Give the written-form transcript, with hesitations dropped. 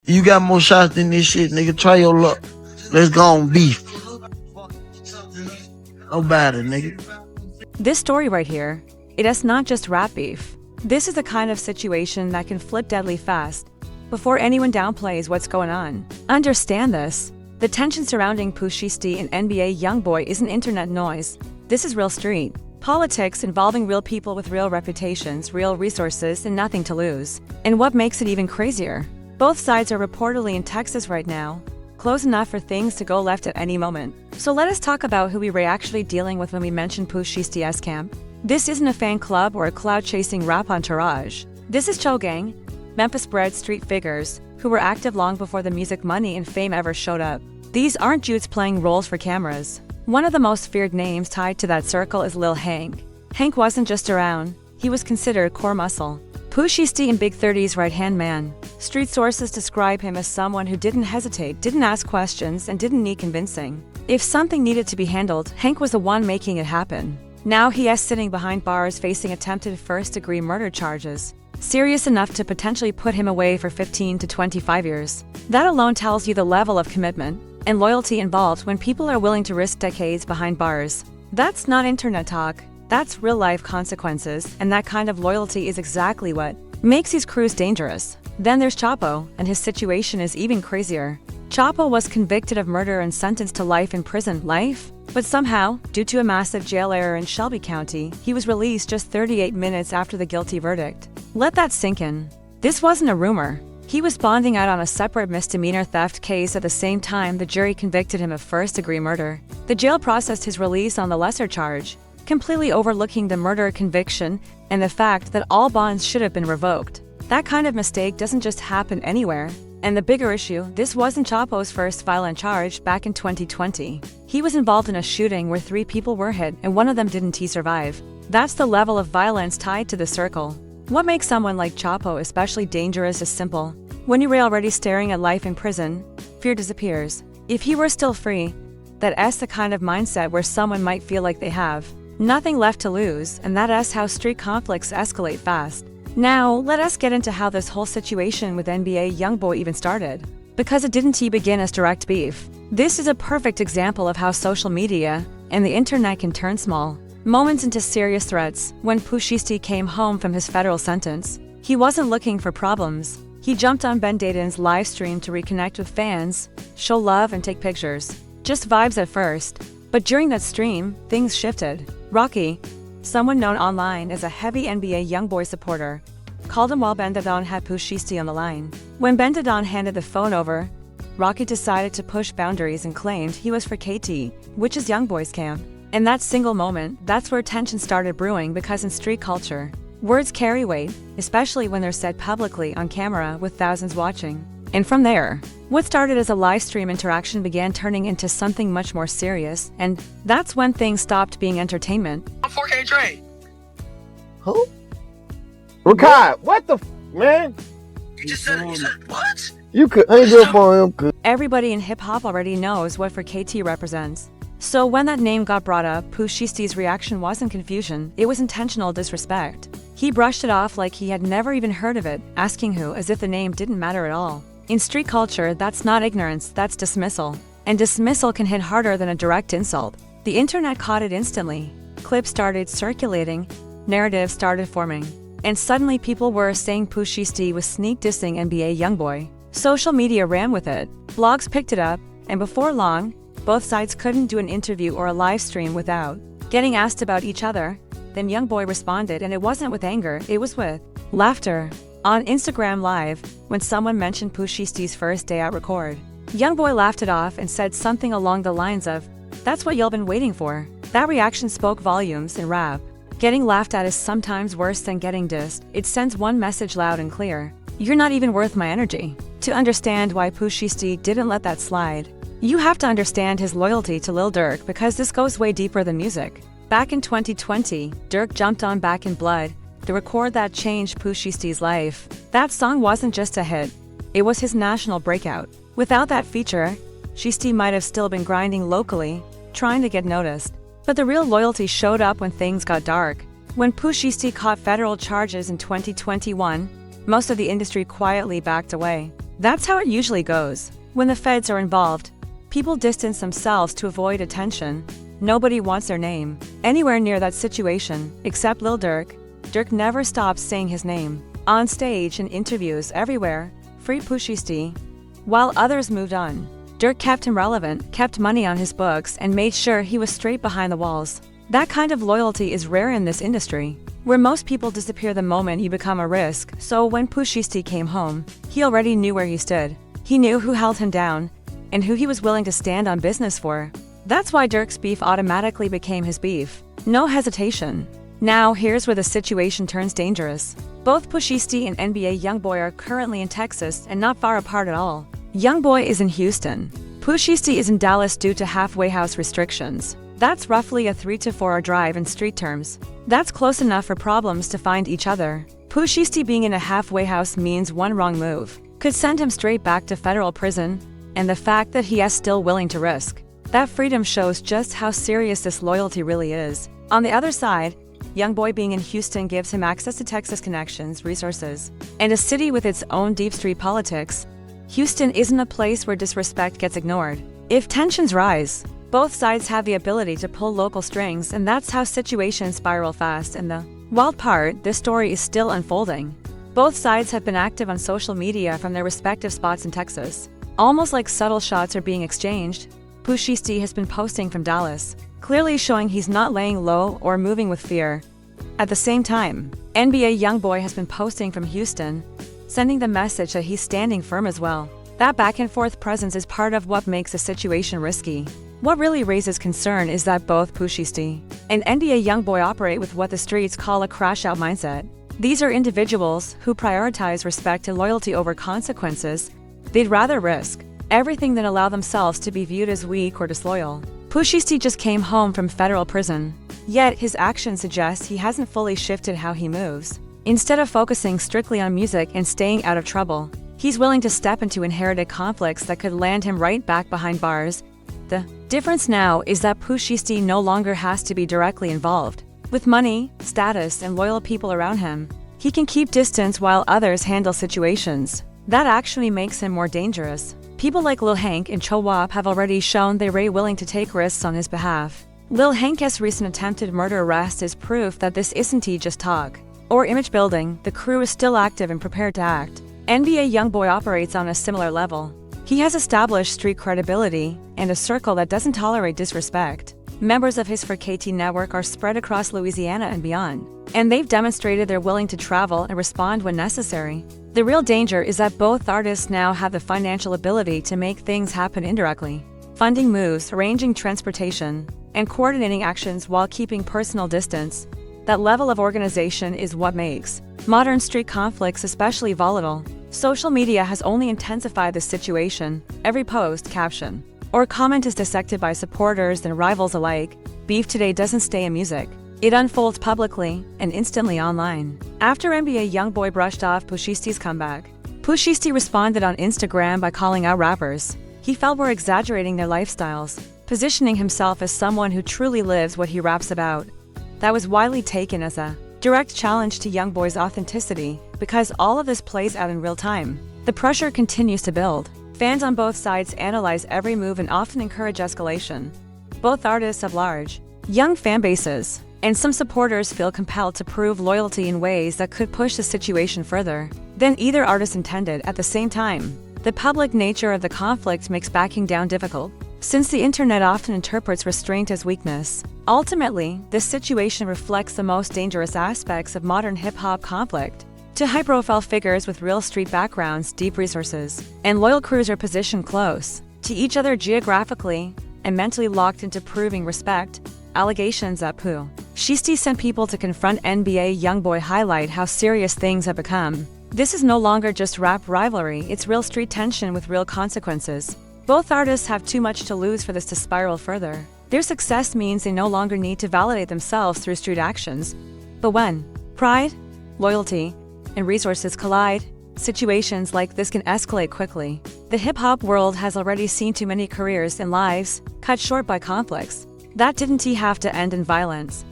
You got more shots than this shit, nigga. Try your luck. Let's go on beef. No better, nigga. This story right here, it is not just rap beef. This is the kind of situation that can flip deadly fast before anyone downplays what's going on. Understand this. The tension surrounding Pooh Shiesty and NBA YoungBoy isn't internet noise. This is real street politics involving real people with real reputations, real resources, and nothing to lose. And what makes it even crazier? Both sides are reportedly in Texas right now, close enough for things to go left at any moment. So let us talk about who we were actually dealing with when we mentioned Pooh Shiesty's camp. This isn't a fan club or a cloud-chasing rap entourage. This is Cho Gang, Memphis-bred street figures who were active long before the music money and fame ever showed up. These aren't dudes playing roles for cameras. One of the most feared names tied to that circle is Lil Hank. Hank wasn't just around, he was considered core muscle. Pooh Shiesty in Big 30's right-hand man. Street sources describe him as someone who didn't hesitate, didn't ask questions, and didn't need convincing. If something needed to be handled, Hank was the one making it happen. Now he is sitting behind bars facing attempted first-degree murder charges, serious enough to potentially put him away for 15 to 25 years. That alone tells you the level of commitment and loyalty involved when people are willing to risk decades behind bars. That's not internet talk, that's real-life consequences, and that kind of loyalty is exactly what makes these crews dangerous. Then there's Chapo, and his situation is even crazier. Chapo was convicted of murder and sentenced to life in prison. Life? But somehow, due to a massive jail error in Shelby County, he was released just 38 minutes after the guilty verdict. Let that sink in. This wasn't a rumor. He was bonding out on a separate misdemeanor theft case at the same time the jury convicted him of first-degree murder. The jail processed his release on the lesser charge, completely overlooking the murder conviction and the fact that all bonds should have been revoked. That kind of mistake doesn't just happen anywhere. And the bigger issue, this wasn't Chapo's first violent charge back in 2020. He was involved in a shooting where 3 people were hit and one of them didn't survive. That's the level of violence tied to the circle. What makes someone like Chapo especially dangerous is simple. When you were already staring at life in prison, fear disappears. If he were still free, that's the kind of mindset where someone might feel like they have nothing left to lose, and that's how street conflicts escalate fast. Now, let us get into how this whole situation with NBA YoungBoy even started. Because it didn't begin as direct beef. This is a perfect example of how social media and the internet can turn small moments into serious threats. When Pooh Shiesty came home from his federal sentence, he wasn't looking for problems. He jumped on Ben Dayton's live stream to reconnect with fans, show love and take pictures. Just vibes at first. But during that stream, things shifted. Rocky, someone known online as a heavy NBA YoungBoy supporter, called him while Ben Dayton had Pooh Shiesty on the line. When Ben Dayton handed the phone over, Rocky decided to push boundaries and claimed he was for KT, which is YoungBoy's camp. In that single moment, that's where tension started brewing, because in street culture, words carry weight, especially when they're said publicly on camera with thousands watching. And from there, what started as a live stream interaction began turning into something much more serious, and that's when things stopped being entertainment. I'm 4K Dre. Who? Rakai, what the man? You just said it. You said what? You could hang up on him. Everybody in hip-hop already knows what for KT represents. So when that name got brought up, Pooh Shiesty's reaction wasn't confusion, it was intentional disrespect. He brushed it off like he had never even heard of it, asking who as if the name didn't matter at all. In street culture, that's not ignorance, that's dismissal. And dismissal can hit harder than a direct insult. The internet caught it instantly. Clips started circulating, narratives started forming. And suddenly people were saying Pooh Shiesty was sneak dissing NBA YoungBoy. Social media ran with it. Blogs picked it up, and before long, both sides couldn't do an interview or a live stream without getting asked about each other. Then YoungBoy responded, and it wasn't with anger, it was with laughter. On Instagram Live, when someone mentioned Pooh Shiesty's first day out record, YoungBoy laughed it off and said something along the lines of, "That's what y'all been waiting for." That reaction spoke volumes in rap. Getting laughed at is sometimes worse than getting dissed. It sends one message loud and clear: you're not even worth my energy. To understand why Pooh Shiesty didn't let that slide, you have to understand his loyalty to Lil Durk, because this goes way deeper than music. Back in 2020, Durk jumped on Back in Blood, the record that changed Pooh Shiesty's life. That song wasn't just a hit, it was his national breakout. Without that feature, Shiesty might have still been grinding locally, trying to get noticed. But the real loyalty showed up when things got dark. When Pooh Shiesty caught federal charges in 2021, most of the industry quietly backed away. That's how it usually goes. When the feds are involved, people distance themselves to avoid attention. Nobody wants their name anywhere near that situation, except Lil Durk. Durk never stops saying his name. On stage, in interviews, everywhere. Free Pooh Shiesty. While others moved on, Durk kept him relevant, kept money on his books, and made sure he was straight behind the walls. That kind of loyalty is rare in this industry, where most people disappear the moment you become a risk. So when Pooh Shiesty came home, he already knew where he stood. He knew who held him down, and who he was willing to stand on business for. That's why Durk's beef automatically became his beef. No hesitation. Now here's where the situation turns dangerous. Both Pooh Shiesty and NBA YoungBoy are currently in Texas and not far apart at all. YoungBoy is in Houston. Pooh Shiesty is in Dallas due to halfway house restrictions. That's roughly a 3 to 4 hour drive in street terms. That's close enough for problems to find each other. Pooh Shiesty being in a halfway house means one wrong move could send him straight back to federal prison, and the fact that he is still willing to risk that freedom shows just how serious this loyalty really is. On the other side, YoungBoy being in Houston gives him access to Texas connections, resources, and a city with its own deep street politics. Houston isn't a place where disrespect gets ignored. If tensions rise, both sides have the ability to pull local strings, and that's how situations spiral fast. And the wild part, this story is still unfolding. Both sides have been active on social media from their respective spots in Texas. Almost like subtle shots are being exchanged. Pooh Shiesty has been posting from Dallas, clearly showing he's not laying low or moving with fear. At the same time, NBA YoungBoy has been posting from Houston, sending the message that he's standing firm as well. That back and forth presence is part of what makes the situation risky. What really raises concern is that both Pooh Shiesty and NBA YoungBoy operate with what the streets call a crash-out mindset. These are individuals who prioritize respect and loyalty over consequences. They'd rather risk everything than allow themselves to be viewed as weak or disloyal. Pooh Shiesty just came home from federal prison, yet his actions suggest he hasn't fully shifted how he moves. Instead of focusing strictly on music and staying out of trouble, he's willing to step into inherited conflicts that could land him right back behind bars. The difference now is that Pooh Shiesty no longer has to be directly involved. With money, status, and loyal people around him, he can keep distance while others handle situations. That actually makes him more dangerous. People like Lil Hank and Cho Wap have already shown they're willing to take risks on his behalf. Lil Hank's recent attempted murder arrest is proof that this isn't just talk or image building. The crew is still active and prepared to act. NBA YoungBoy operates on a similar level. He has established street credibility and a circle that doesn't tolerate disrespect. Members of his For KT network are spread across Louisiana and beyond, and they've demonstrated they're willing to travel and respond when necessary. The real danger is that both artists now have the financial ability to make things happen indirectly, funding moves, arranging transportation, and coordinating actions while keeping personal distance. That level of organization is what makes modern street conflicts especially volatile. Social media has only intensified the situation. Every post, caption, or comment is dissected by supporters and rivals alike. Beef today doesn't stay in music. It unfolds publicly and instantly online. After NBA YoungBoy brushed off Pooh Shiesty's comeback, Pooh Shiesty responded on Instagram by calling out rappers he felt were exaggerating their lifestyles, positioning himself as someone who truly lives what he raps about. That was widely taken as a direct challenge to YoungBoy's authenticity. Because all of this plays out in real time, the pressure continues to build. Fans on both sides analyze every move and often encourage escalation. Both artists have large, young fan bases, and some supporters feel compelled to prove loyalty in ways that could push the situation further than either artist intended. At the same time, the public nature of the conflict makes backing down difficult, since the internet often interprets restraint as weakness. Ultimately, this situation reflects the most dangerous aspects of modern hip-hop conflict. To high-profile figures with real street backgrounds, deep resources, and loyal crews are positioned close to each other geographically and mentally locked into proving respect. Allegations that Pooh Shiesty sent people to confront NBA YoungBoy highlight how serious things have become. This is no longer just rap rivalry, it's real street tension with real consequences. Both artists have too much to lose for this to spiral further. Their success means they no longer need to validate themselves through street actions. But when pride, loyalty, and resources collide, situations like this can escalate quickly. The hip-hop world has already seen too many careers and lives cut short by conflicts that didn't have to end in violence.